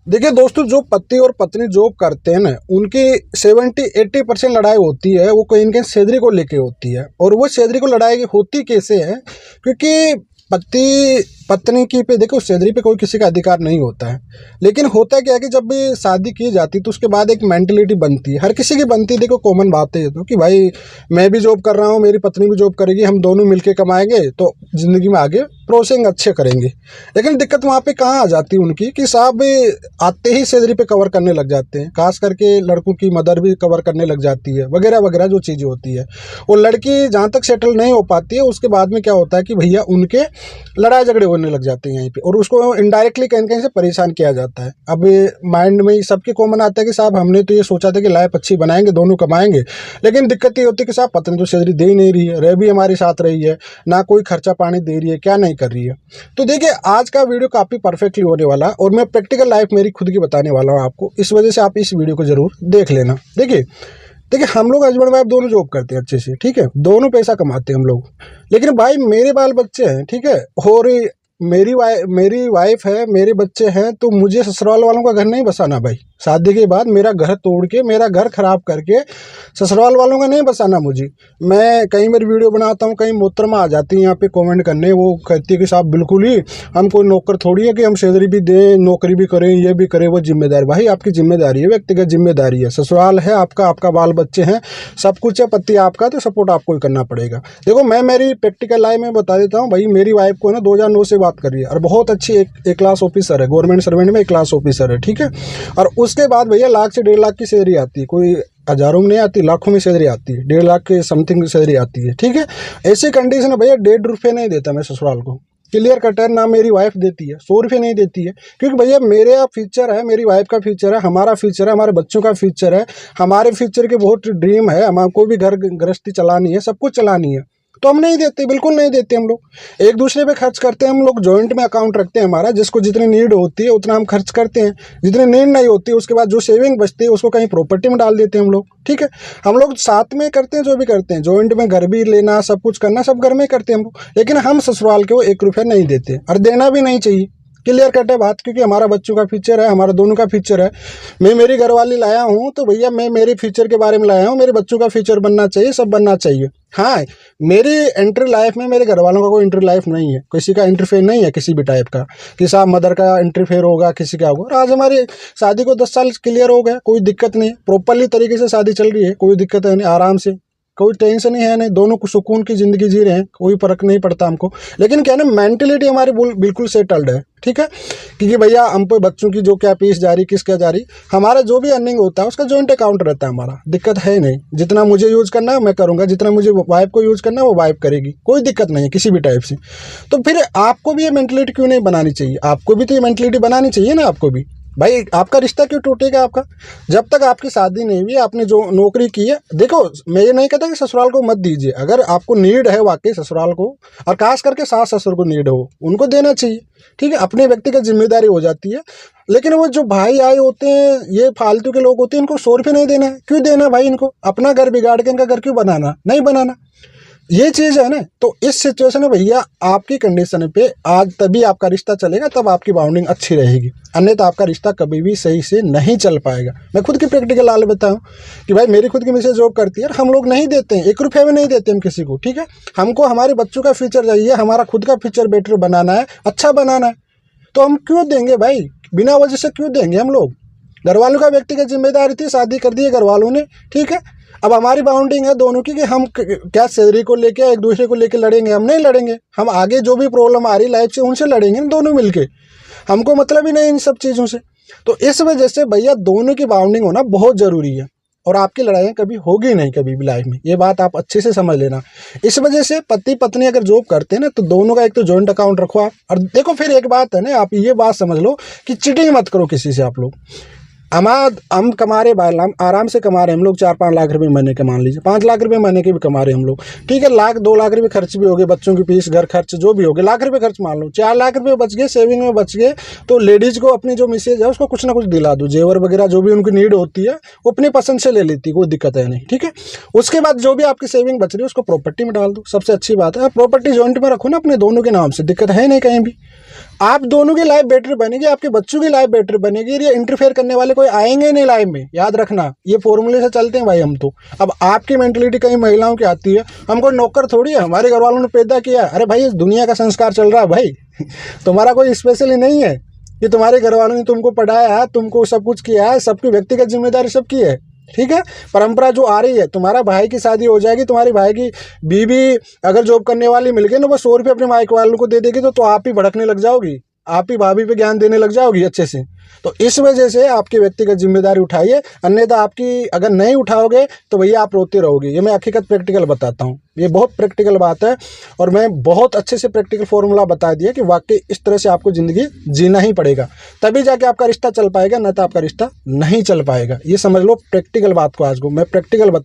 देखिए दोस्तों, जो पति और पत्नी जॉब करते हैं ना, उनकी 70-80% लड़ाई होती है वो कहीं न कहीं सैलरी को लेके होती है। और वो सैलरी को लड़ाई होती कैसे है? क्योंकि पति पत्नी की पे देखो, सैलरी पे कोई किसी का अधिकार नहीं होता है। लेकिन होता क्या है कि जब भी शादी की जाती है तो उसके बाद एक मेंटलिटी बनती है, हर किसी की बनती है। देखो कॉमन बात है ये तो, कि भाई मैं भी जॉब कर रहा हूँ, मेरी पत्नी भी जॉब करेगी, हम दोनों मिलके कमाएंगे तो ज़िंदगी में आगे प्रोसेसिंग अच्छे करेंगे। लेकिन दिक्कत वहाँ पे कहाँ आ जाती है उनकी, कि साहब आते ही सैलरी पे कवर करने लग जाते हैं। खास करके लड़कों की मदर भी कवर करने लग जाती है, वगैरह वगैरह जो चीज़ें होती है। और लड़की जहाँ तक सेटल नहीं हो पाती है, उसके बाद में क्या होता है कि भैया उनके लड़ाई झगड़े होने लग जाते हैं यहीं पे, और उसको इनडायरेक्टली कहीं कहीं से परेशान किया जाता है। अब माइंड में सबके कॉमन आता है कि साहब हमने तो ये सोचा था कि लाइफ अच्छी बनाएंगे, दोनों कमाएंगे। लेकिन दिक्कत ये होती है कि साहब पत्नी तो सैलरी दे ही नहीं रही है, रह भी हमारे साथ रही है, ना कोई खर्चा पानी दे रही है, क्या नहीं कर रही है। तो देखिए आज का वीडियो काफ़ी परफेक्टली होने वाला है, और मैं प्रैक्टिकल लाइफ मेरी खुद की बताने वाला हूँ आपको। इस वजह से आप इस वीडियो को जरूर देख लेना। देखिए हम लोग हस्बैंड वाइफ दोनों जॉब करते हैं अच्छे से, ठीक है, दोनों पैसा कमाते हैं हम लोग। लेकिन भाई मेरे बाल बच्चे हैं, ठीक है, और मेरी वाइफ है, मेरे बच्चे हैं, तो मुझे ससुराल वालों का घर नहीं बसाना भाई। शादी के बाद मेरा घर तोड़ के, मेरा घर खराब करके ससुराल वालों का नहीं बसाना मुझे। मैं कहीं मेरी वीडियो बनाता हूँ, कहीं मोहतरमा आ जाती है यहाँ पे कमेंट करने, वो कहती है कि साहब बिल्कुल ही हम कोई नौकर थोड़ी है कि हम सैलरी भी दें, नौकरी भी करें, ये भी करें, वो जिम्मेदारी। भाई आपकी जिम्मेदारी है, व्यक्तिगत जिम्मेदारी है, ससुराल है आपका, आपका बाल बच्चे हैं, सब कुछ है, पति आपका, तो सपोर्ट आपको ही करना पड़ेगा। देखो मैं मेरी प्रैक्टिकल लाइफ में बता देता हूँ भाई। मेरी वाइफ को ना 2009 से बात कर रही है, और बहुत अच्छी एक क्लास ऑफिसर है, गवर्नमेंट सर्वेंट में एक क्लास ऑफिसर है, ठीक है। और उसके बाद भैया 1 लाख से 1.5 लाख की सैलरी आती है, कोई हज़ारों में नहीं आती, लाखों में सैलरी आती है, 1.5 लाख के समथिंग सैलरी आती है, ठीक है। ऐसी कंडीशन है भैया, 1.5 रुपये नहीं देता मैं ससुराल को, क्लियर कट है ना। मेरी वाइफ देती है 100 रुपये नहीं देती है, क्योंकि भैया मेरा फ्यूचर है, मेरी वाइफ का फ्यूचर है, हमारा फ्यूचर है, हमारे बच्चों का फ्यूचर है, हमारे फ्यूचर के बहुत ड्रीम है, हमको भी घर गृहस्थी चलानी है, सब कुछ चलानी है। तो हम नहीं देते, बिल्कुल नहीं देते। हम लोग एक दूसरे पे खर्च करते हैं, हम लोग जॉइंट में अकाउंट रखते हैं हमारा, जिसको जितनी नीड होती है उतना हम खर्च करते हैं, जितनी नीड नहीं होती है उसके बाद जो सेविंग बचती है उसको कहीं प्रॉपर्टी में डाल देते हैं हम लोग, ठीक है। हम लोग साथ में करते हैं, जो भी करते हैं जॉइंट में, घर भी लेना, सब कुछ करना, सब घर में करते हैं हम लोग। लेकिन हम ससुराल के वो 1 रुपया नहीं देते, और देना भी नहीं चाहिए, क्लियर कट है बात। क्योंकि हमारा बच्चों का फ्यूचर है, हमारा दोनों का फ्यूचर है। मैं मेरी घरवाली लाया हूँ तो भैया मैं मेरे फ्यूचर के बारे में लाया हूँ, मेरे बच्चों का फ्यूचर बनना चाहिए, सब बनना चाहिए। हाँ, मेरी एंट्री लाइफ में मेरे घर वालों का कोई एंट्री लाइफ नहीं है, किसी का इंटरफेयर नहीं है किसी भी टाइप का, कि साहब मदर का इंटरफेयर होगा, किसी का होगा। और आज हमारी शादी को 10 साल क्लियर हो गया, कोई दिक्कत नहीं है, प्रॉपरली तरीके से शादी चल रही है, कोई दिक्कत है नहीं, आराम से, कोई टेंशन ही है नहीं, दोनों को सुकून की ज़िंदगी जी रहे हैं, कोई फर्क नहीं पड़ता हमको। लेकिन क्या है ना, मेंटलिटी हमारी बिल्कुल सेटल्ड है, ठीक है। क्योंकि भैया हम पे बच्चों की जो क्या फीस जा रही, किस क्या जा रही, हमारा जो भी अर्निंग होता है उसका जॉइंट अकाउंट रहता है हमारा, दिक्कत है नहीं। जितना मुझे यूज़ करना है मैं करूँगा, जितना मुझे वाइफ को यूज़ करना है वो वाइफ करेगी, कोई दिक्कत नहीं है किसी भी टाइप से। तो फिर आपको भी ये मेंटलिटी क्यों नहीं बनानी चाहिए? आपको भी तो ये मेंटलिटी बनानी चाहिए ना आपको भी। भाई आपका रिश्ता क्यों टूटेगा आपका? जब तक आपकी शादी नहीं हुई, आपने जो नौकरी की है, देखो मैं ये नहीं कहता कि ससुराल को मत दीजिए, अगर आपको नीड है वाकई ससुराल को, और खास करके सास ससुर को नीड हो, उनको देना चाहिए, ठीक है, अपनी व्यक्तिगत जिम्मेदारी हो जाती है। लेकिन वो जो भाई आए होते हैं, ये फालतू के लोग होते हैं, इनको 100 रुपये नहीं देना है। क्यों देना भाई? इनको अपना घर बिगाड़ के इनका घर क्यों बनाना? नहीं बनाना, ये चीज़ है ना। तो इस सिचुएशन में भैया आपकी कंडीशन पे आज तभी आपका रिश्ता चलेगा, तब आपकी बाउंडिंग अच्छी रहेगी, अन्यथा आपका रिश्ता कभी भी सही से नहीं चल पाएगा। मैं खुद की प्रैक्टिकल हाल बताऊं कि भाई मेरी खुद की मिसेज जॉब करती है, हम लोग नहीं देते हैं, 1 रुपया भी नहीं देते हम किसी को, ठीक है। हमको हमारे बच्चों का फ्यूचर चाहिए, हमारा खुद का फ्यूचर बेटर बनाना है, अच्छा बनाना है, तो हम क्यों देंगे भाई? बिना वजह से क्यों देंगे हम लोग? घर वालों का व्यक्तिगत जिम्मेदारी थी, शादी कर दी है घर वालों ने, ठीक है। अब हमारी बाउंडिंग है दोनों की कि हम क्या सैलरी को लेके एक दूसरे को लेके लड़ेंगे? हम नहीं लड़ेंगे, हम आगे जो भी प्रॉब्लम आ रही लाइफ से उनसे लड़ेंगे दोनों मिलके, हमको मतलब ही नहीं इन सब चीज़ों से। तो इस वजह से भैया दोनों की बाउंडिंग होना बहुत ज़रूरी है, और आपकी लड़ाइयाँ कभी होगी नहीं कभी भी लाइफ में, ये बात आप अच्छे से समझ लेना। इस वजह से पति पत्नी अगर जॉब करते हैं ना, तो दोनों का एक तो जॉइंट अकाउंट रखो आप। और देखो फिर एक बात है ना, आप ये बात समझ लो कि चीटिंग मत करो किसी से आप लोग। हम कमा रहे भाई, हम आराम से कमा रहे हैं, हम लोग 4-5 लाख रुपए महीने के, मान लीजिए 5 लाख रुपए महीने के भी कमा रहे हैं हम लोग, ठीक है। 1-2 लाख रुपए खर्च भी हो गए, बच्चों की फीस, घर खर्च जो भी हो गए, लाख रुपए खर्च मान लो, 4 लाख रुपए बच गए, सेविंग में बच गए। तो लेडीज़ को अपनी जो मिसेज है उसको कुछ ना कुछ दिला दो, जेवर वगैरह जो भी उनकी नीड होती है वो अपनी पसंद से ले लेती है, कोई दिक्कत है नहीं, ठीक है। उसके बाद जो भी आपकी सेविंग बच रही है उसको प्रॉपर्टी में डाल दो, सबसे अच्छी बात है। प्रॉपर्टी जॉइंट में रखो ना अपने दोनों के नाम से, दिक्कत है नहीं कहीं भी। आप दोनों की लाइफ बेटर बनेगी, आपके बच्चों की लाइफ बेटर बनेगी। ये इंटरफेयर करने वाले कोई आएंगे नहीं लाइफ में, याद रखना, ये फॉर्मूले से चलते हैं भाई हम तो। अब आपकी मेंटलिटी कई महिलाओं की आती है, हमको नौकर थोड़ी है, हमारे घर वालों ने पैदा किया। अरे भाई, इस दुनिया का संस्कार चल रहा है भाई तुम्हारा कोई स्पेशली नहीं है, ये तुम्हारे घर वालों ने तुमको पढ़ाया है, तुमको सब कुछ किया है, सबकी व्यक्तिगत जिम्मेदारी सबकी है, ठीक है। परंपरा जो आ रही है, तुम्हारा भाई की शादी हो जाएगी, तुम्हारी भाई की बीवी अगर जॉब करने वाली मिल गई ना, वो 100 रुपये अपने माइक वालों को दे देगी, तो आप ही भड़कने लग जाओगी, आप ही भाभी पे ज्ञान देने लग जाओगी अच्छे से। तो इस वजह से आपकी व्यक्तिगत जिम्मेदारी उठाइए, अन्यथा आपकी अगर नहीं उठाओगे तो भैया आप रोते रहोगे। ये मैं हकीकत प्रैक्टिकल बताता हूँ, ये बहुत प्रैक्टिकल बात है, और मैं बहुत अच्छे से प्रैक्टिकल फॉर्मूला बता दिया कि वाकई इस तरह से आपको ज़िंदगी जीना ही पड़ेगा, तभी जाके आपका रिश्ता चल पाएगा, न तो आपका रिश्ता नहीं चल पाएगा। ये समझ लो प्रैक्टिकल बात को, आज को मैं प्रैक्टिकल बता